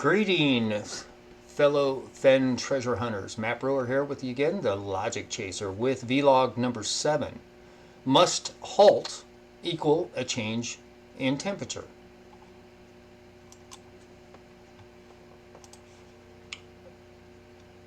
Greetings, fellow Fenn Treasure Hunters. Matt Brewer here with you again, the Logic Chaser, with vlog number 7. Must halt equal a change in temperature?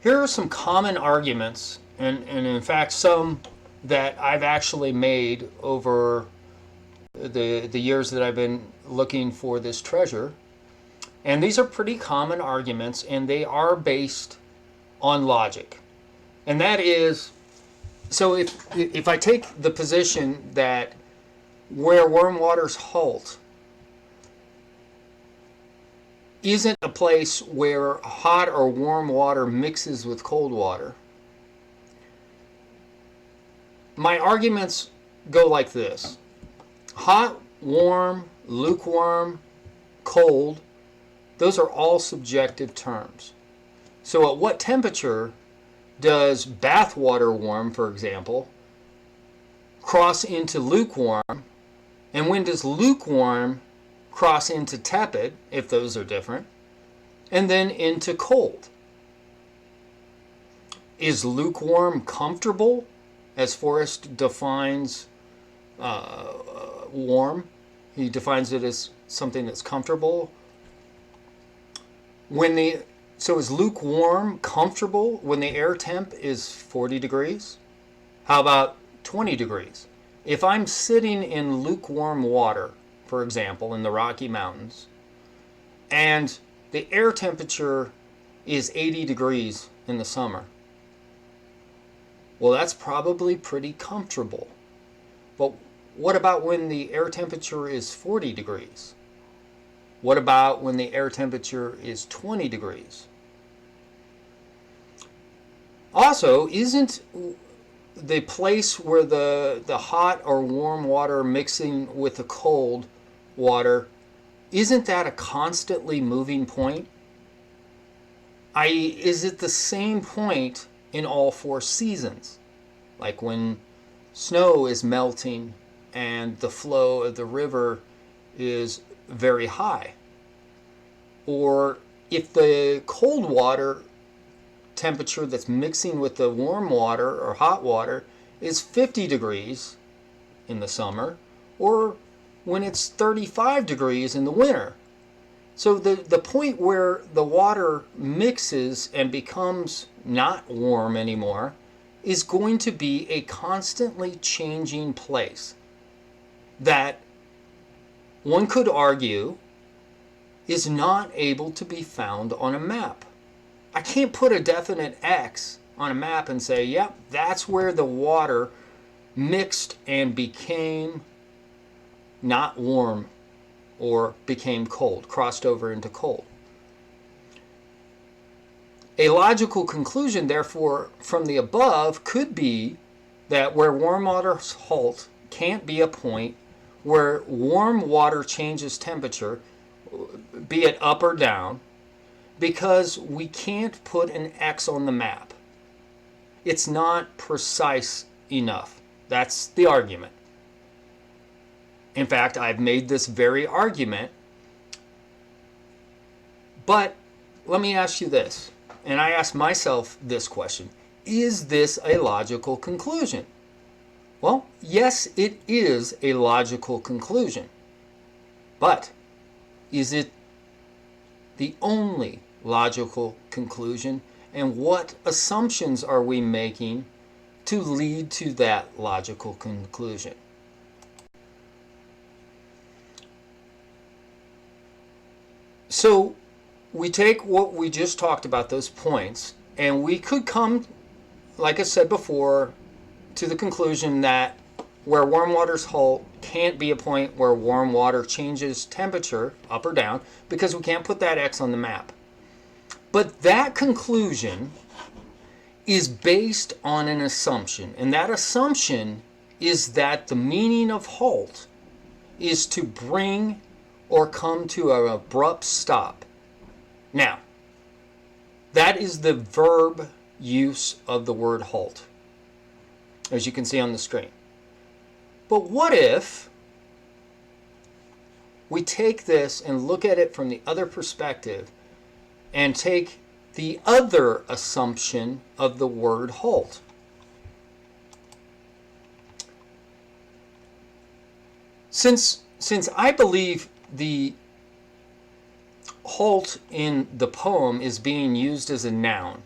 Here are some common arguments, and in fact some that I've actually made over the years that I've been looking for this treasure. And these are pretty common arguments, and they are based on logic. And that is, so if I take the position that where warm waters halt isn't a place where hot or warm water mixes with cold water, my arguments go like this. Hot, warm, lukewarm, cold, those are all subjective terms. So at what temperature does bath water warm, for example, cross into lukewarm? And when does lukewarm cross into tepid, if those are different, and then into cold? Is lukewarm comfortable, as Forrest defines warm? He defines it as something that's comfortable. So is lukewarm comfortable when the air temp is 40 degrees? How about 20 degrees? If I'm sitting in lukewarm water, for example, in the Rocky Mountains, and the air temperature is 80 degrees in the summer, well, that's probably pretty comfortable. But what about when the air temperature is 40 degrees? What about when the air temperature is 20 degrees? Also, isn't the place where the hot or warm water mixing with the cold water, isn't that a constantly moving point? I.e., is it the same point in all 4 seasons? Like when snow is melting and the flow of the river is very high. Or if the cold water temperature that's mixing with the warm water or hot water is 50 degrees in the summer, or when it's 35 degrees in the winter. So the point where the water mixes and becomes not warm anymore is going to be a constantly changing place that one could argue is not able to be found on a map. I can't put a definite X on a map and say, yep, that's where the water mixed and became not warm or became cold, crossed over into cold. A logical conclusion, therefore, from the above could be that where warm waters halt can't be a point where warm water changes temperature, be it up or down, because we can't put an X on the map. It's not precise enough. That's the argument. In fact, I've made this very argument. But let me ask you this, and I ask myself this question. Is this a logical conclusion? Well, yes, it is a logical conclusion. But is it the only logical conclusion? And what assumptions are we making to lead to that logical conclusion? So we take what we just talked about, those points, and we could come, like I said before, to the conclusion that where warm waters halt can't be a point where warm water changes temperature up or down, because we can't put that X on the map. But that conclusion is based on an assumption, and that assumption is that the meaning of halt is to bring or come to an abrupt stop. Now, that is the verb use of the word halt, as you can see on the screen. But what if we take this and look at it from the other perspective and take the other assumption of the word halt. Since I believe the halt in the poem is being used as a noun,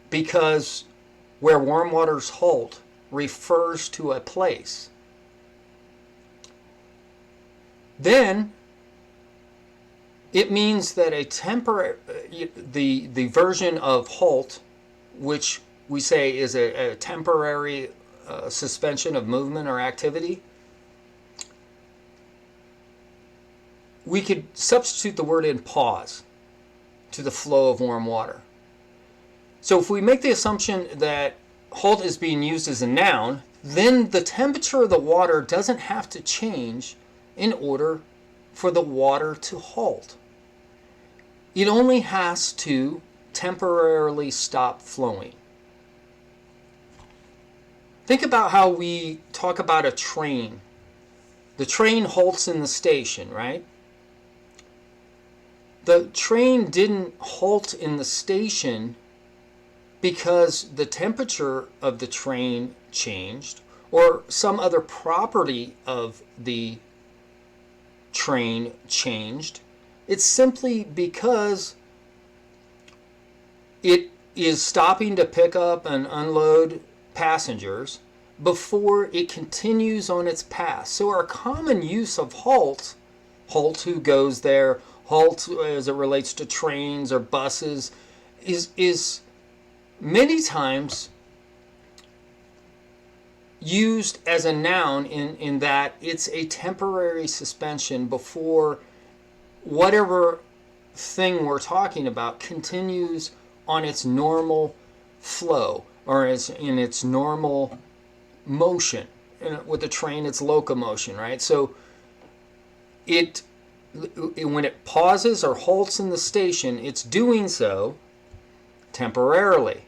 because where warm waters halt refers to a place, then it means that a temporary, the version of halt, which we say is a temporary suspension of movement or activity, we could substitute the word in pause to the flow of warm water. So if we make the assumption that halt is being used as a noun, then the temperature of the water doesn't have to change in order for the water to halt. It only has to temporarily stop flowing. Think about how we talk about a train. The train halts in the station, right? The train didn't halt in the station because the temperature of the train changed or some other property of the train changed. It's simply because it is stopping to pick up and unload passengers before it continues on its path. So our common use of halt who goes there, halt as it relates to trains or buses, is many times used as a noun in that it's a temporary suspension before whatever thing we're talking about continues on its normal flow or in its normal motion. And with the train, it's locomotion, right? So when it pauses or halts in the station, it's doing so temporarily.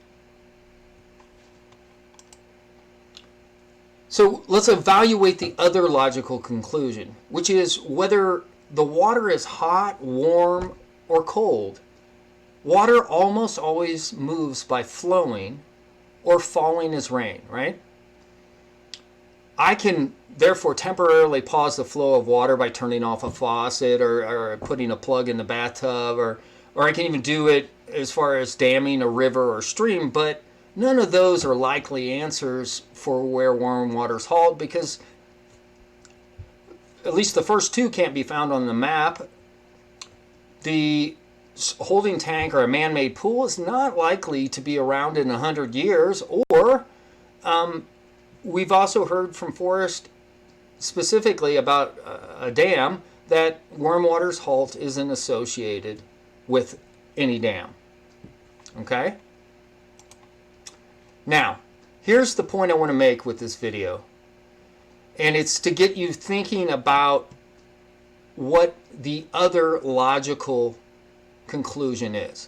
So let's evaluate the other logical conclusion, which is whether the water is hot, warm, or cold. Water almost always moves by flowing or falling as rain, right? I can therefore temporarily pause the flow of water by turning off a faucet or putting a plug in the bathtub, or I can even do it as far as damming a river or stream, but none of those are likely answers for where warm waters halt, because at least the first two can't be found on the map. The holding tank or a man-made pool is not likely to be around in 100 years, or we've also heard from Forrest specifically about a dam that warm waters halt isn't associated with any dam. Okay? Now, here's the point I want to make with this video, and it's to get you thinking about what the other logical conclusion is.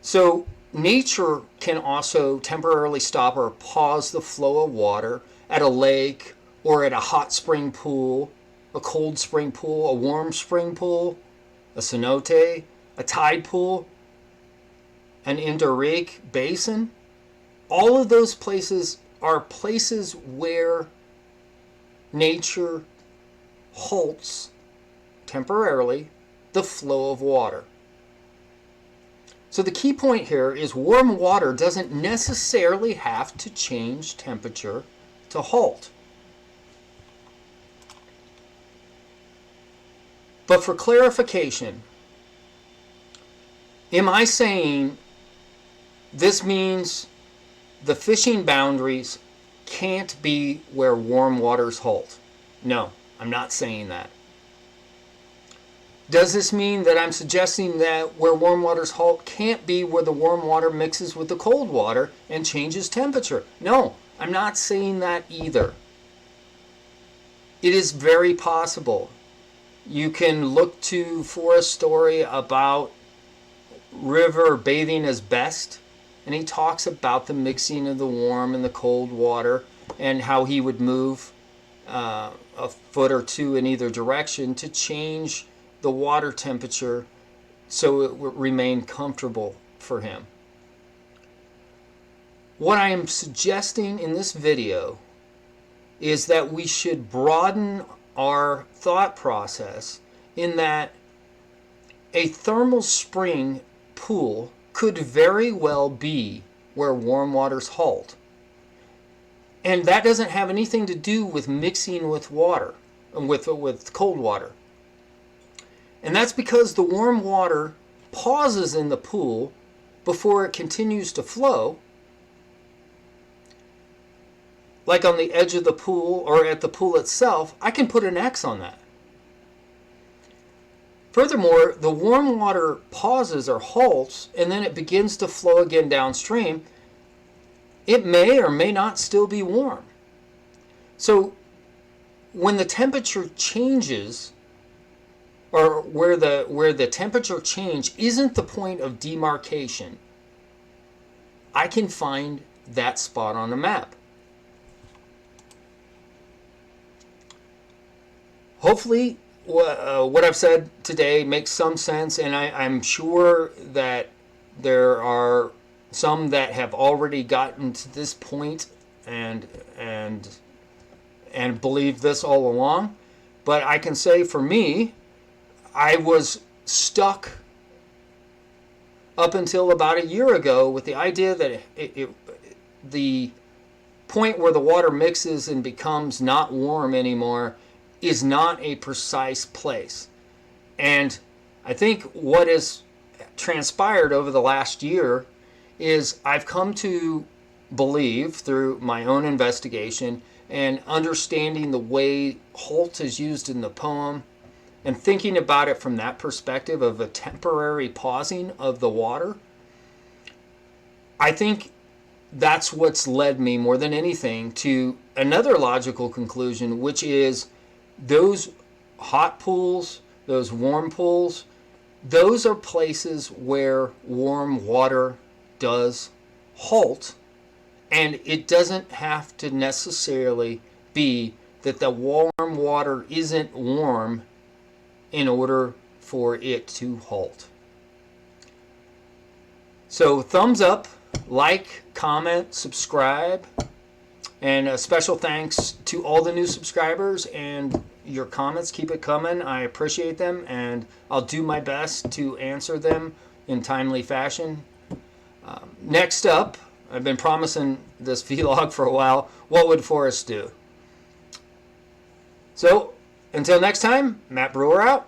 So nature can also temporarily stop or pause the flow of water at a lake or at a hot spring pool, a cold spring pool, a warm spring pool, a cenote, a tide pool, an endorheic basin. All of those places are places where nature halts temporarily the flow of water. So the key point here is warm water doesn't necessarily have to change temperature to halt. But for clarification, am I saying this means the fishing boundaries can't be where warm waters halt? No, I'm not saying that. Does this mean that I'm suggesting that where warm waters halt can't be where the warm water mixes with the cold water and changes temperature? No, I'm not saying that either. It is very possible. You can look to Forrest's story about river bathing as best, and he talks about the mixing of the warm and the cold water and how he would move a foot or two in either direction to change the water temperature so it would remain comfortable for him. What I am suggesting in this video is that we should broaden our thought process in that a thermal spring pool could very well be where warm waters halt. And that doesn't have anything to do with mixing with water, with cold water. And that's because the warm water pauses in the pool before it continues to flow. Like on the edge of the pool or at the pool itself, I can put an X on that. Furthermore, the warm water pauses or halts and then it begins to flow again downstream. It may or may not still be warm. So when the temperature changes, or where the temperature change isn't the point of demarcation, I can find that spot on the map. Hopefully what I've said today makes some sense, and I'm sure that there are some that have already gotten to this point and believe this all along. But I can say for me, I was stuck up until about a year ago with the idea that the point where the water mixes and becomes not warm anymore is not a precise place. And I think what has transpired over the last year is I've come to believe through my own investigation and understanding the way halt is used in the poem and thinking about it from that perspective of a temporary pausing of the water, I think that's what's led me more than anything to another logical conclusion, which is those hot pools, those warm pools, those are places where warm water does halt, and it doesn't have to necessarily be that the warm water isn't warm in order for it to halt. So thumbs up, like, comment, subscribe, and a special thanks to all the new subscribers and your comments. Keep it coming. I appreciate them, and I'll do my best to answer them in timely fashion. Next up, I've been promising this vlog for a while. What would Forrest do? So, until next time, Matt Brewer out.